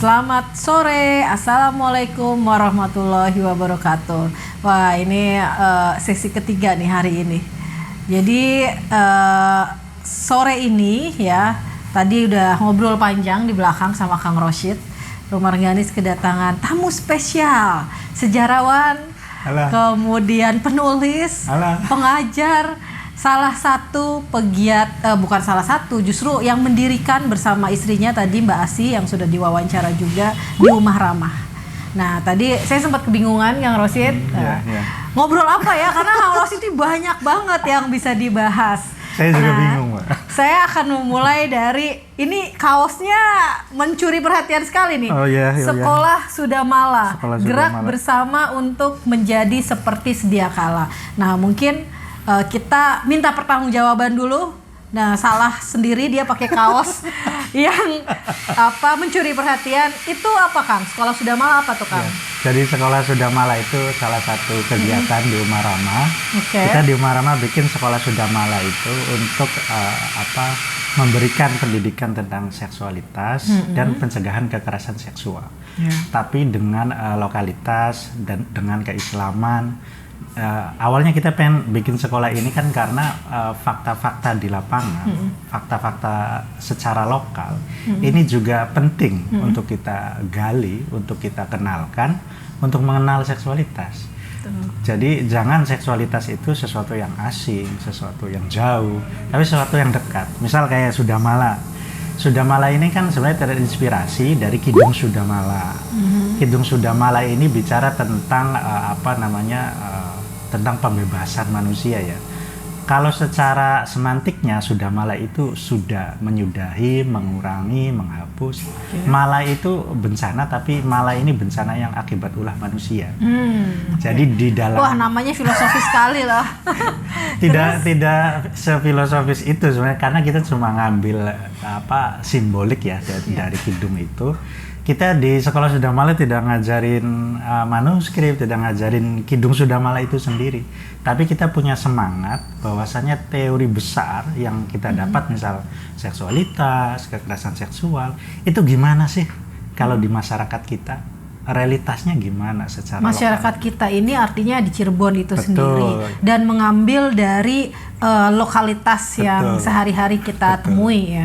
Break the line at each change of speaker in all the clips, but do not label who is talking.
Selamat sore, Assalamualaikum warahmatullahi wabarakatuh. Wah, ini sesi ketiga nih hari ini. Jadi sore ini ya, tadi udah ngobrol panjang di belakang sama Kang Rosyid. Rumah Rengganis kedatangan tamu spesial, sejarawan,
Alah.
kemudian penulis,
Alah.
pengajar, salah satu pegiat, bukan salah satu, justru yang mendirikan bersama istrinya tadi Mbak Asi yang sudah diwawancara juga di Rumah Ramah. Nah tadi saya sempat kebingungan Kang Rosyid, ngobrol apa ya, karena Kang Rosyid ini banyak banget yang bisa dibahas.
Saya juga bingung, Mbak.
Saya akan memulai dari, ini kaosnya mencuri perhatian sekali nih.
Oh iya,
Sekolah Sudah Mala,
Sekolah Sudah
gerak
Mala.
bersama untuk menjadi seperti sedia kala. Nah mungkin kita minta pertanggungjawaban dulu. Nah salah sendiri dia pakai kaos yang mencuri perhatian. Itu apa Kang? Sekolah Sudah Mala apa tuh Kang?
Ya. Jadi Sekolah Sudah Mala itu salah satu kegiatan di Rumah Ramah.
Okay.
Kita di Rumah Ramah bikin Sekolah Sudah Mala itu untuk memberikan pendidikan tentang seksualitas dan pencegahan kekerasan seksual. Tapi dengan lokalitas dan dengan keislaman. Awalnya kita pengen bikin sekolah ini kan karena fakta-fakta di lapangan, fakta-fakta secara lokal, ini juga penting untuk kita gali, untuk kita kenalkan, untuk mengenal seksualitas. Jadi jangan seksualitas itu sesuatu yang asing, sesuatu yang jauh, tapi sesuatu yang dekat. Misal kayak Sudah Mala. Sudah Mala ini kan sebenarnya terinspirasi dari Kidung Sudah Mala. Kidung Sudah Mala ini bicara tentang tentang pembebasan manusia ya. Kalau secara semantiknya Sudah Mala itu sudah menyudahi, mengurangi, menghapus. Mala itu bencana, tapi mala ini bencana yang akibat ulah manusia. Jadi di dalam,
wah namanya filosofis sekali loh.
tidak sefilosofis itu sebenarnya, karena kita cuma ngambil simbolik ya dari kidung itu. Kita di Sekolah Sudah Mala tidak ngajarin manuskrip, tidak ngajarin Kidung Sudah Mala itu sendiri. Tapi kita punya semangat bahwasanya teori besar yang kita dapat, misal seksualitas, kekerasan seksual, itu gimana sih kalau di masyarakat kita? Realitasnya gimana secara
masyarakat
lokal?
kita ini artinya di Cirebon itu
Betul.
sendiri, dan mengambil dari lokalitas yang sehari-hari kita temui ya.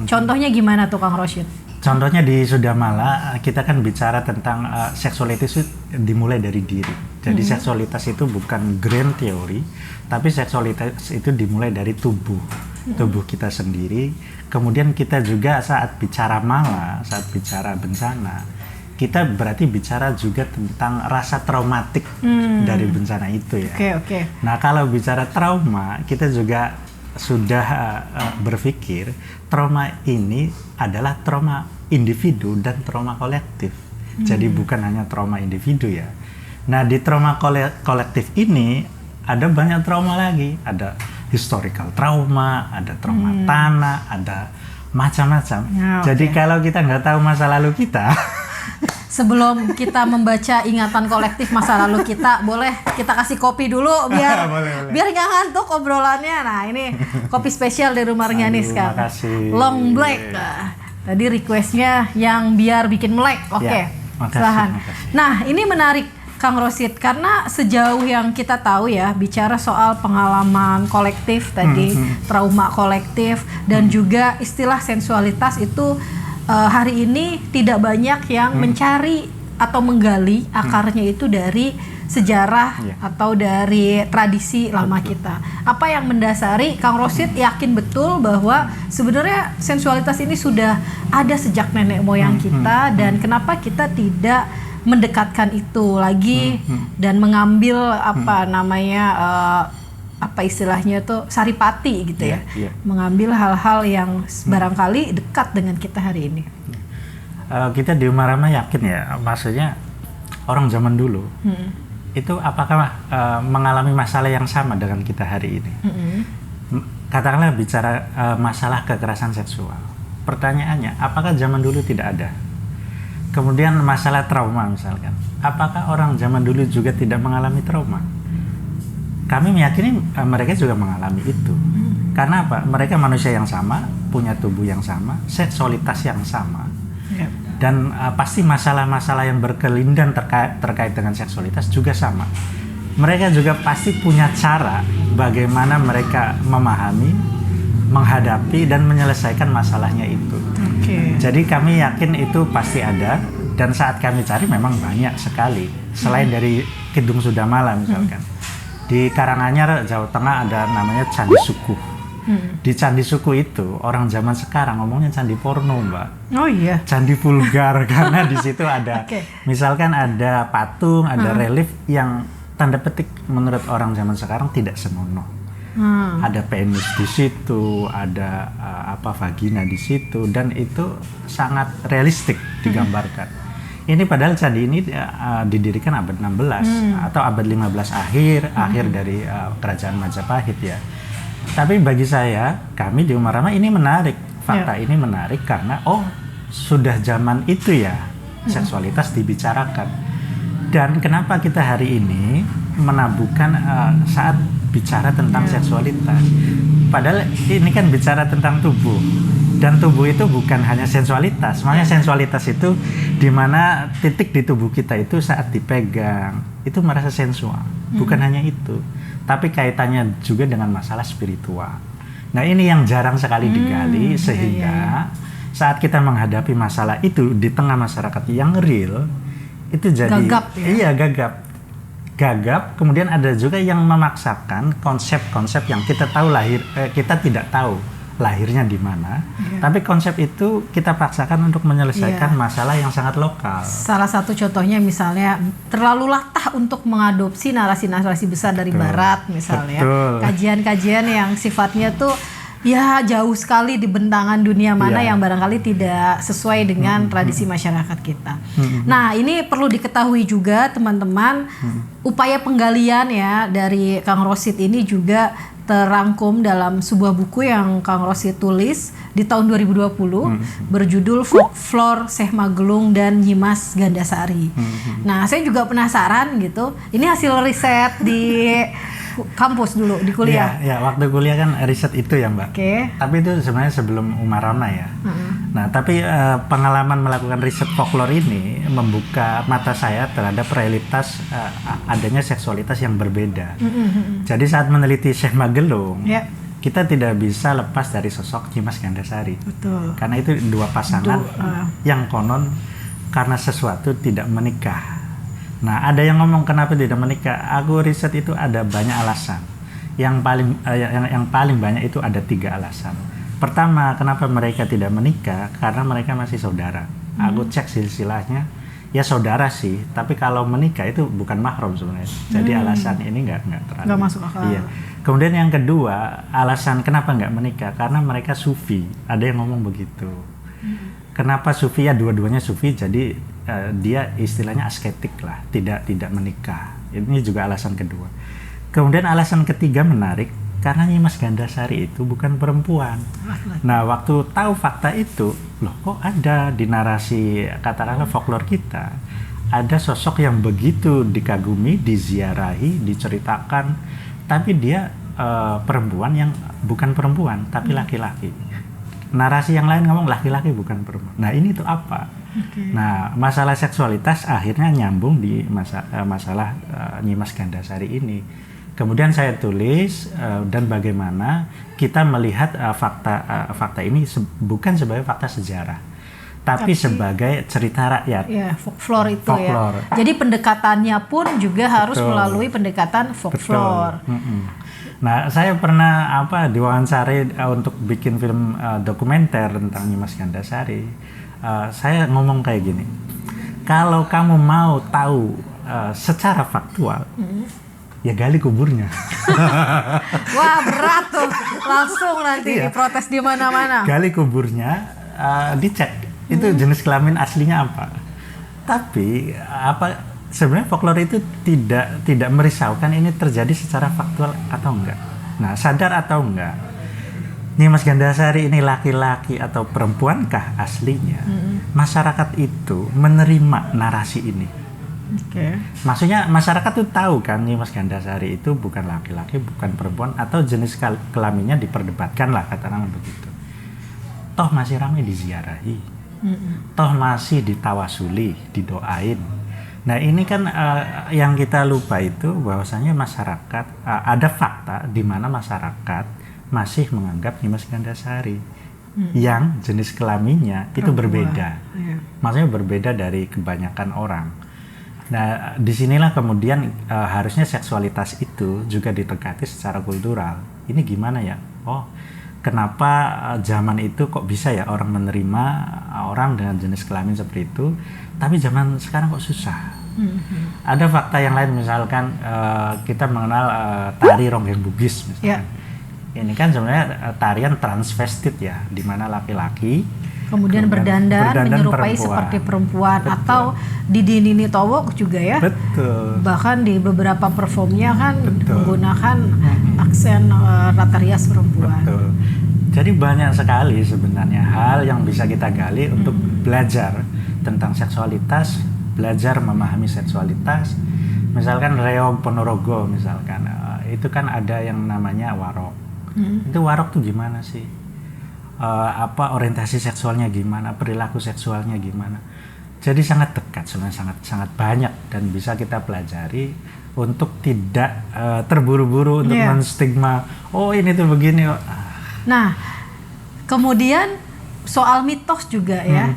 Contohnya gimana tuh Kang Rosyid?
Contohnya di Sudah Mala kita kan bicara tentang seksualitas itu dimulai dari diri. Jadi seksualitas itu bukan grand teori, tapi seksualitas itu dimulai dari tubuh kita sendiri. Kemudian kita juga saat bicara mala, saat bicara bencana, kita berarti bicara juga tentang rasa traumatik dari bencana itu ya.
Oke.
Nah kalau bicara trauma, kita juga sudah berpikir trauma ini adalah trauma individu dan trauma kolektif. Jadi bukan hanya trauma individu ya. Nah di trauma kolektif ini ada banyak trauma lagi. Ada historical trauma, ada trauma tanah, ada macam-macam. Jadi kalau kita nggak tahu masa lalu kita,
sebelum kita membaca ingatan kolektif masa lalu kita, boleh kita kasih kopi dulu biar biar nggak ngantuk obrolannya. Nah ini kopi spesial dari Rumah Rengganis kan, long black. Tadi requestnya yang biar bikin melek. Oke. Silahkan. Nah ini menarik Kang Rosyid, karena sejauh yang kita tahu ya, bicara soal pengalaman kolektif tadi, trauma kolektif, dan juga istilah sensualitas itu hari ini tidak banyak yang mencari atau menggali akarnya itu dari sejarah atau dari tradisi lama kita. Apa yang mendasari Kang Rosyid yakin betul bahwa sebenarnya sensualitas ini sudah ada sejak nenek moyang kita, dan kenapa kita tidak mendekatkan itu lagi dan mengambil istilahnya tuh saripati gitu ya. Mengambil hal-hal yang barangkali dekat dengan kita hari ini.
Kita di Rumah Ramah yakin ya, maksudnya orang zaman dulu itu apakah mengalami masalah yang sama dengan kita hari ini? Katakanlah bicara masalah kekerasan seksual. Pertanyaannya, apakah zaman dulu tidak ada? Kemudian masalah trauma misalkan, apakah orang zaman dulu juga tidak mengalami trauma? Kami meyakini mereka juga mengalami itu. Karena apa? Mereka manusia yang sama, punya tubuh yang sama, seksualitas yang sama. Dan pasti masalah-masalah yang berkelindan terkait dengan seksualitas juga sama. Mereka juga pasti punya cara bagaimana mereka memahami, menghadapi, dan menyelesaikan masalahnya itu. Jadi kami yakin itu pasti ada, dan saat kami cari memang banyak sekali. Selain dari Kidung Sudamala misalkan. Di Karanganyar, Jawa Tengah ada namanya Candi Suku. Di Candi Suku itu orang zaman sekarang ngomongnya candi porno, Mbak.
Oh iya.
Candi vulgar karena di situ ada misalkan ada patung, ada relief yang tanda petik menurut orang zaman sekarang tidak senonoh. Ada penis di situ, ada vagina di situ, dan itu sangat realistik digambarkan. Ini padahal candi ini didirikan abad 16 atau abad 15 akhir dari kerajaan Majapahit ya. Tapi bagi saya, kami di Umarama ini menarik. Fakta ini menarik karena sudah zaman itu ya seksualitas dibicarakan. Dan kenapa kita hari ini menabuhkan saat bicara tentang seksualitas? Padahal ini kan bicara tentang tubuh. Dan tubuh itu bukan hanya sensualitas. Makanya sensualitas itu di mana titik di tubuh kita itu saat dipegang itu merasa sensual. Bukan hanya itu, tapi kaitannya juga dengan masalah spiritual. Nah ini yang jarang sekali digali, sehingga saat kita menghadapi masalah itu di tengah masyarakat yang real, itu jadi
gagap, ya?
Iya, gagap. Kemudian ada juga yang memaksakan konsep-konsep yang kita tahu kita tidak tahu lahirnya di mana, tapi konsep itu kita paksakan untuk menyelesaikan masalah yang sangat lokal.
Salah satu contohnya misalnya terlalu latah untuk mengadopsi narasi-narasi besar dari Barat misalnya. Kajian-kajian yang sifatnya tuh ya jauh sekali di bentangan dunia mana yang barangkali tidak sesuai dengan tradisi masyarakat kita. Nah ini perlu diketahui juga teman-teman, upaya penggalian ya dari Kang Rosid ini juga terangkum dalam sebuah buku yang Kang Rosid tulis di tahun 2020 berjudul Folklore Syekh Magelung dan Nyimas Gandasari. Nah saya juga penasaran gitu, ini hasil riset di kampus dulu di kuliah.
Ya, waktu kuliah kan riset itu ya Mbak. Tapi itu sebenarnya sebelum Umarama ya. Nah tapi pengalaman melakukan riset folklore ini membuka mata saya terhadap realitas adanya seksualitas yang berbeda. Jadi saat meneliti Syekh Magelung, kita tidak bisa lepas dari sosok Nyimas Gandasari. Karena itu dua pasangan yang konon karena sesuatu tidak menikah. Nah, ada yang ngomong kenapa tidak menikah? Aku riset itu ada banyak alasan. Yang paling banyak itu ada 3 alasan. Pertama, kenapa mereka tidak menikah? Karena mereka masih saudara. Aku cek silsilahnya, ya saudara sih. Tapi kalau menikah itu bukan mahram sebenarnya. Jadi alasan ini nggak terlalu.
Nggak masuk akal.
Iya. Kemudian yang kedua, alasan kenapa nggak menikah? Karena mereka sufi. Ada yang ngomong begitu. Kenapa sufi? Ya dua-duanya sufi. Jadi dia istilahnya asketik lah, tidak menikah. Ini juga alasan kedua. Kemudian alasan ketiga menarik, karena Nyimas Gandasari itu bukan perempuan. Nah, waktu tahu fakta itu, loh kok ada di narasi katakanlah folklore kita, ada sosok yang begitu dikagumi, diziarahi, diceritakan, tapi dia perempuan yang bukan perempuan, tapi laki-laki. Narasi yang lain ngomong laki-laki bukan perempuan. Nah, ini tuh apa? Nah, masalah seksualitas akhirnya nyambung di masalah Nyimas Gandasari ini. Kemudian saya tulis dan bagaimana kita melihat fakta ini bukan sebagai fakta sejarah, tapi sebagai cerita rakyat.
Ya, folklore itu ya. Jadi pendekatannya pun juga harus melalui pendekatan folklore.
Nah, saya pernah diwawancari untuk bikin film dokumenter tentang Nyimas Gandasari. Saya ngomong kayak gini, kalau kamu mau tahu secara faktual, ya gali kuburnya.
Wah berat tuh, langsung nanti diprotes di mana-mana.
Gali kuburnya, dicek itu jenis kelamin aslinya apa. Tapi sebenarnya folklore itu tidak merisaukan ini terjadi secara faktual atau enggak. Nah, sadar atau enggak, Nyimas Gandasari ini laki-laki atau perempuankah aslinya? Masyarakat itu menerima narasi ini. Maksudnya masyarakat tuh tahu kan Nyimas Gandasari itu bukan laki-laki, bukan perempuan, atau jenis kelaminnya diperdebatkan lah katakanlah begitu. Toh masih ramai diziarahi. Toh masih ditawasuli, didoain. Nah ini kan yang kita lupa itu bahwasanya masyarakat ada fakta di mana masyarakat masih menganggap Dimas Gandasari yang jenis kelaminnya itu berbeda, maksudnya berbeda dari kebanyakan orang. Nah disinilah kemudian harusnya seksualitas itu juga ditekati secara kultural. Ini gimana ya? Oh kenapa zaman itu kok bisa ya orang menerima orang dengan jenis kelamin seperti itu, tapi zaman sekarang kok susah. Ada fakta yang lain, misalkan kita mengenal tari Ronggeng Bugis misalkan. Ini kan sebenarnya tarian transvestit ya, di mana laki-laki
kemudian berdandan menyerupai perempuan. Seperti perempuan. Betul. Atau di Dinini Towok juga ya.
Betul.
Bahkan di beberapa performnya kan menggunakan aksen rata rias perempuan.
Betul. Jadi banyak sekali sebenarnya hal yang bisa kita gali untuk belajar tentang seksualitas, belajar memahami seksualitas. Misalkan Reog Ponorogo misalkan, itu kan ada yang namanya warok. Itu warok tuh gimana sih? Apa orientasi seksualnya gimana, perilaku seksualnya gimana? Jadi sangat dekat, sebenarnya sangat banyak dan bisa kita pelajari untuk tidak terburu-buru untuk menstigma. Oh ini tuh begini.
Nah, kemudian soal mitos juga ya.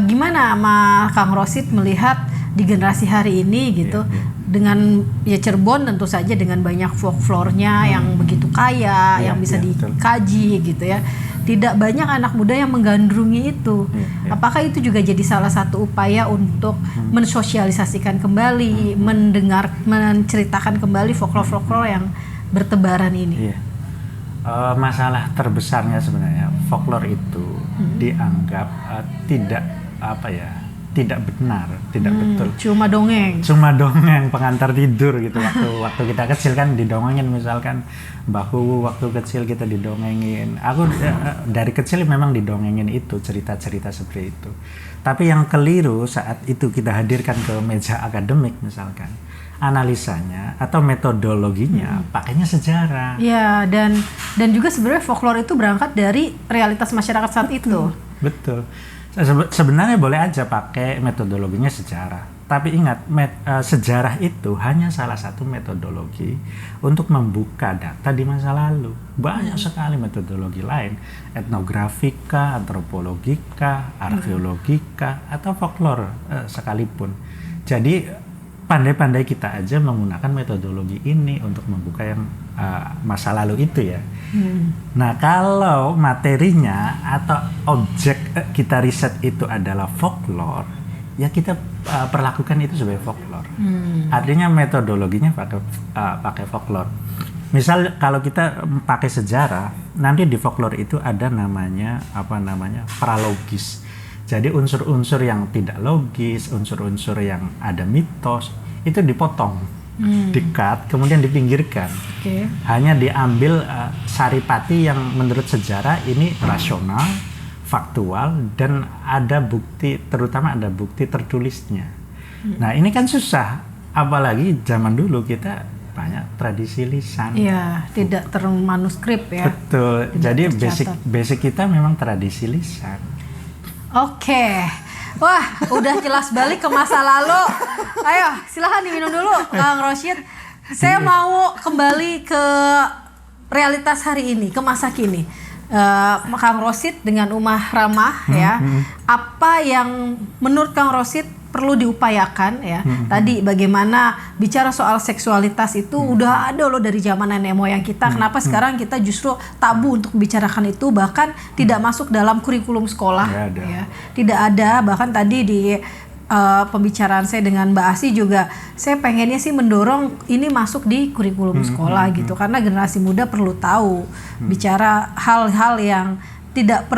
Gimana sama Kang Rosid melihat di generasi hari ini gitu? Dengan ya Cirebon tentu saja dengan banyak folklore-nya yang begitu kaya, yang bisa dikaji gitu ya. Tidak banyak anak muda yang menggandrungi itu. Apakah itu juga jadi salah satu upaya untuk mensosialisasikan kembali, menceritakan kembali folklore-folklore yang bertebaran ini?
Masalah terbesarnya sebenarnya folklore itu dianggap tidak benar, tidak betul.
Cuma dongeng,
pengantar tidur gitu. Waktu kita kecil kan didongengin, misalkan bahu waktu kecil kita didongengin. Aku dari kecil memang didongengin itu, cerita-cerita seperti itu. Tapi yang keliru saat itu kita hadirkan ke meja akademik misalkan, analisanya atau metodologinya pakainya sejarah.
Ya, dan juga sebenarnya folklore itu berangkat dari realitas masyarakat saat itu.
Betul. Sebenarnya boleh aja pakai metodologinya sejarah, tapi ingat sejarah itu hanya salah satu metodologi untuk membuka data di masa lalu. Banyak sekali metodologi lain, etnografika, antropologika, arkeologika, atau folklore sekalipun. Jadi pandai-pandai kita aja menggunakan metodologi ini untuk membuka yang masa lalu itu ya. Nah kalau materinya atau objek kita riset itu adalah folklore, ya kita perlakukan itu sebagai folklore. Artinya metodologinya pakai folklore. Misal kalau kita pakai sejarah, nanti di folklore itu ada namanya pralogis. Jadi unsur-unsur yang tidak logis, unsur-unsur yang ada mitos itu dipotong. Di-cut, kemudian dipinggirkan. Hanya diambil saripati yang menurut sejarah ini rasional, faktual, dan ada bukti, terutama ada bukti tertulisnya. Nah ini kan susah, apalagi zaman dulu kita banyak tradisi lisan.
Iya, tidak termanuskrip ya.
Betul, jadi basic kita memang tradisi lisan.
Wah, udah jelas balik ke masa lalu. Ayo, silahkan diminum dulu, Kang Rosid. Saya mau kembali ke realitas hari ini, ke masa kini. Kang Rosid dengan Umah Ramah ya. Apa yang menurut Kang Rosid perlu diupayakan ya? Tadi bagaimana bicara soal seksualitas itu udah ada loh dari zaman nenek moyang kita. Kenapa sekarang kita justru tabu untuk membicarakan itu, bahkan tidak masuk dalam kurikulum sekolah ya. Tidak ada, bahkan tadi di pembicaraan saya dengan Mbak Asi juga saya pengennya sih mendorong ini masuk di kurikulum sekolah gitu, karena generasi muda perlu tahu bicara hal-hal yang tidak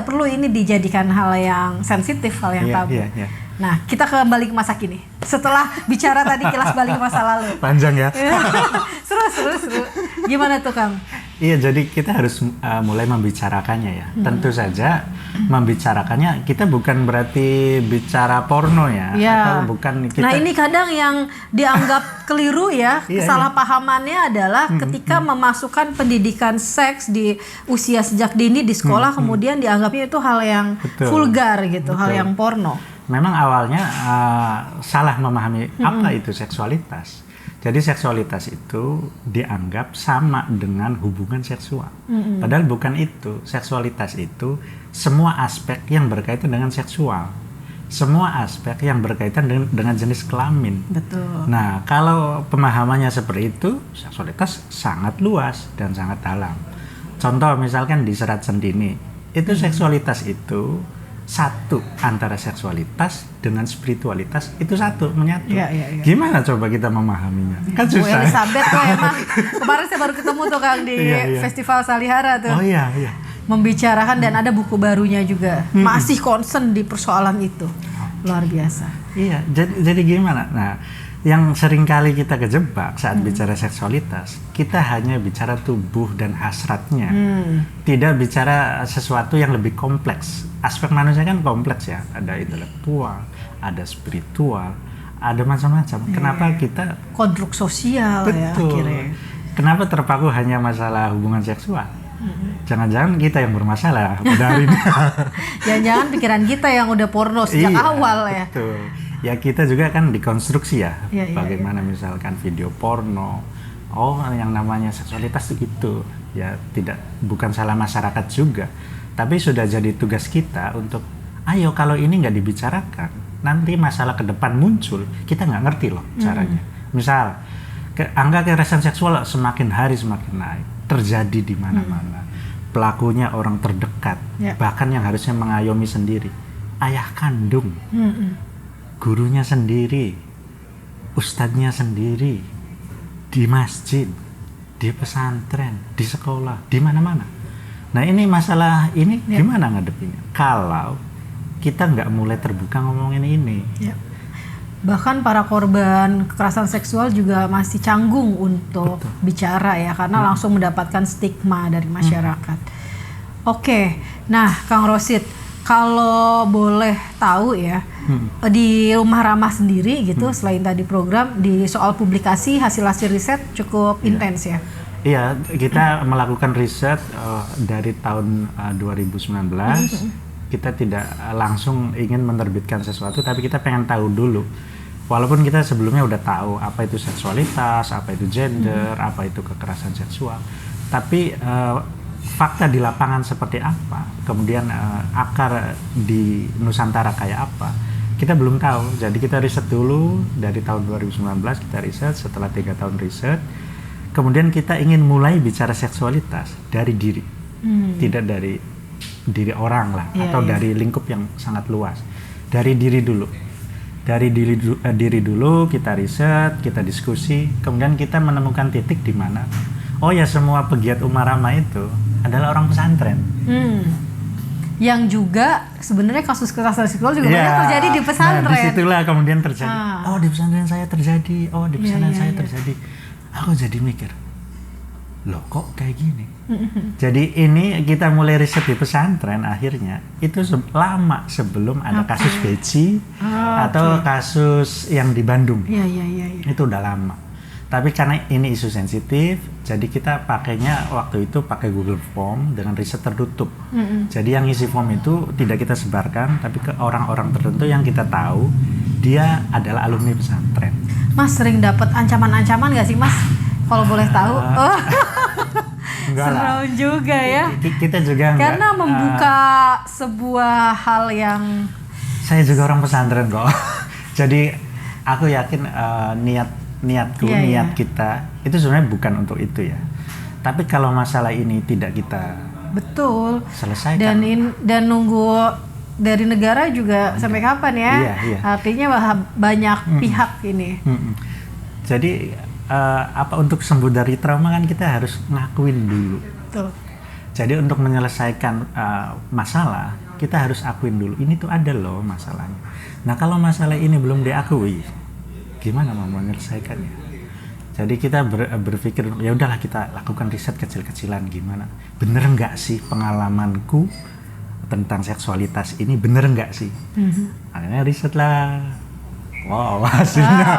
perlu ini dijadikan hal yang sensitif, hal yang tabu. Nah, kita kembali ke masa kini. Setelah bicara tadi kilas balik masa lalu.
Panjang ya.
Seru. Gimana tuh, Kang?
Iya, jadi kita harus mulai membicarakannya ya. Tentu saja membicarakannya kita bukan berarti bicara porno ya, atau bukan kita.
Nah ini kadang yang dianggap keliru ya, kesalahpahamannya adalah ketika memasukkan pendidikan seks di usia sejak dini di sekolah, kemudian dianggapnya itu hal yang vulgar gitu, hal yang porno.
Memang awalnya salah memahami apa itu seksualitas. Jadi seksualitas itu dianggap sama dengan hubungan seksual. Padahal bukan itu. Seksualitas itu semua aspek yang berkaitan dengan seksual. Semua aspek yang berkaitan dengan jenis kelamin.
Betul.
Nah, kalau pemahamannya seperti itu, seksualitas sangat luas dan sangat dalam. Contoh misalkan di Serat Sendini, itu seksualitas itu satu, antara seksualitas dengan spiritualitas itu satu, menyatu. Gimana coba kita memahaminya? Kan susah.
Bu Elizabeth tuh emang kemarin saya baru ketemu tuh Kang di Festival Salihara tuh. Membicarakan dan ada buku barunya juga. Masih concern di persoalan itu. Luar biasa.
Iya, jadi gimana? Nah, yang sering kali kita kejebak saat bicara seksualitas, kita hanya bicara tubuh dan hasratnya, tidak bicara sesuatu yang lebih kompleks. Aspek manusia kan kompleks ya, ada intelektual, ada spiritual, ada macam-macam. Kenapa kita
konstruk sosial ya akhirnya?
Kenapa terpaku hanya masalah hubungan seksual? Jangan-jangan kita yang bermasalah pada hari ini.
Jangan-jangan pikiran kita yang udah porno sejak awal ya.
Betul. Ya kita juga kan dikonstruksi ya, bagaimana misalkan video porno, yang namanya seksualitas itu ya bukan salah masyarakat juga, tapi sudah jadi tugas kita untuk, ayo kalau ini nggak dibicarakan, nanti masalah ke depan muncul, kita nggak ngerti loh caranya. Misal, angka kekerasan seksual semakin hari semakin naik, terjadi di mana-mana, pelakunya orang terdekat, bahkan yang harusnya mengayomi sendiri, ayah kandung. Gurunya sendiri, ustadznya sendiri, di masjid, di pesantren, di sekolah, di mana-mana. Nah ini masalah ini gimana ngadepinnya? Kalau kita nggak mulai terbuka ngomongin ini.
Bahkan para korban kekerasan seksual juga masih canggung untuk bicara ya, karena langsung mendapatkan stigma dari masyarakat. Oke, nah Kang Rosid, kalau boleh tahu ya, di Rumah Ramah sendiri gitu, selain tadi program, di soal publikasi hasil-hasil riset cukup intens ya?
Iya, kita melakukan riset dari tahun 2019. Kita tidak langsung ingin menerbitkan sesuatu, tapi kita pengen tahu dulu. Walaupun kita sebelumnya udah tahu apa itu seksualitas, apa itu gender, apa itu kekerasan seksual, tapi fakta di lapangan seperti apa, kemudian akar di Nusantara kayak apa, kita belum tahu. Jadi kita riset dulu dari tahun 2019, kita riset. Setelah 3 tahun riset, kemudian kita ingin mulai bicara seksualitas dari diri, tidak dari diri orang lah, atau dari lingkup yang sangat luas, dari diri dulu. Dari diri dulu kita riset, kita diskusi, kemudian kita menemukan titik di mana, oh ya semua pegiat Rumah Ramah itu adalah orang pesantren. Yang juga sebenarnya kasus kekerasan seksual juga banyak terjadi di pesantren. Nah, disitulah kemudian terjadi. Oh di pesantren saya terjadi. Oh di pesantren saya terjadi. Aku jadi mikir, loh kok kayak gini? Jadi ini kita mulai riset di pesantren akhirnya itu lama sebelum ada kasus Beci atau kasus yang di Bandung. Itu udah lama. Tapi karena ini isu sensitif, jadi kita pakainya waktu itu pakai Google Form dengan riset tertutup. Jadi yang isi form itu tidak kita sebarkan, tapi ke orang-orang tertentu yang kita tahu dia adalah alumni pesantren. Mas sering dapat ancaman-ancaman nggak sih Mas? Kalau boleh tahu? Seru juga ya. Kita juga enggak. Karena membuka sebuah hal yang. Saya juga orang pesantren kok. Jadi aku yakin niat kita itu sebenarnya bukan untuk itu ya. Tapi kalau masalah ini tidak kita selesaikan dan nunggu dari negara juga sampai kapan ya? Artinya banyak pihak ini. Jadi untuk sembuh dari trauma kan kita harus ngakuin dulu. Jadi untuk menyelesaikan masalah kita harus akuin dulu ini tuh ada loh masalahnya. Nah kalau masalah ini belum diakui, gimana mau menyelesaikannya? Jadi kita berpikir ya udahlah kita lakukan riset kecil-kecilan gimana. Bener nggak sih pengalamanku tentang seksualitas ini bener nggak sih? Akhirnya riset lah. Wow, hasilnya.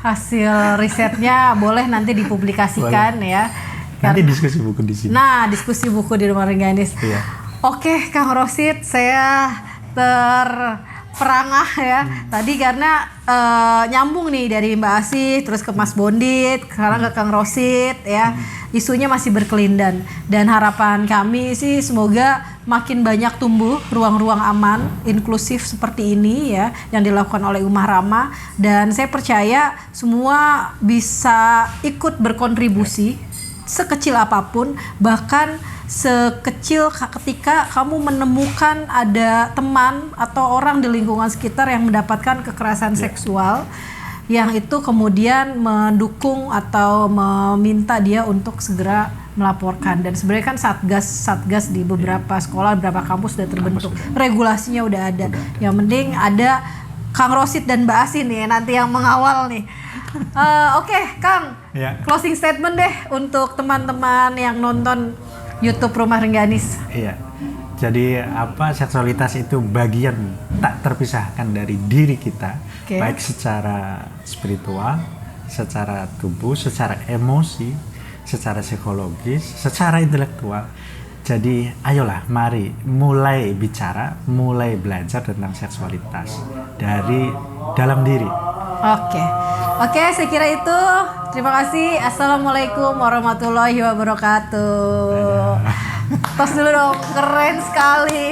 Hasil risetnya boleh nanti dipublikasikan boleh. Ya.
Nanti diskusi buku di sini.
Nah, diskusi buku di Rumah Rengganis.
Iya.
Oke, Kang Rosid, saya terperangah ya. Tadi karena nyambung nih dari Mbak Asih, terus ke Mas Bondit, sekarang ke Kang Rosid ya. Isunya masih berkelindan dan harapan kami sih semoga makin banyak tumbuh ruang-ruang aman, inklusif seperti ini ya yang dilakukan oleh Umah Rama, dan saya percaya semua bisa ikut berkontribusi sekecil apapun, bahkan sekecil ketika kamu menemukan ada teman atau orang di lingkungan sekitar yang mendapatkan kekerasan seksual, yang itu kemudian mendukung atau meminta dia untuk segera melaporkan. Dan sebenarnya kan satgas di beberapa sekolah, beberapa kampus sudah terbentuk, regulasinya udah ada. Yang penting ada Kang Rosid dan Mbak Asih nih nanti yang mengawal nih. Oke, Kang, closing statement deh untuk teman-teman yang nonton YouTube Rumah Rengganis.
Iya. Jadi seksualitas itu bagian tak terpisahkan dari diri kita, baik secara spiritual, secara tubuh, secara emosi, secara psikologis, secara intelektual. Jadi ayolah mari mulai bicara, mulai belajar tentang seksualitas dari dalam diri. Oke, saya kira itu. Terima kasih. Assalamualaikum warahmatullahi wabarakatuh. Tos dulu dong, keren sekali.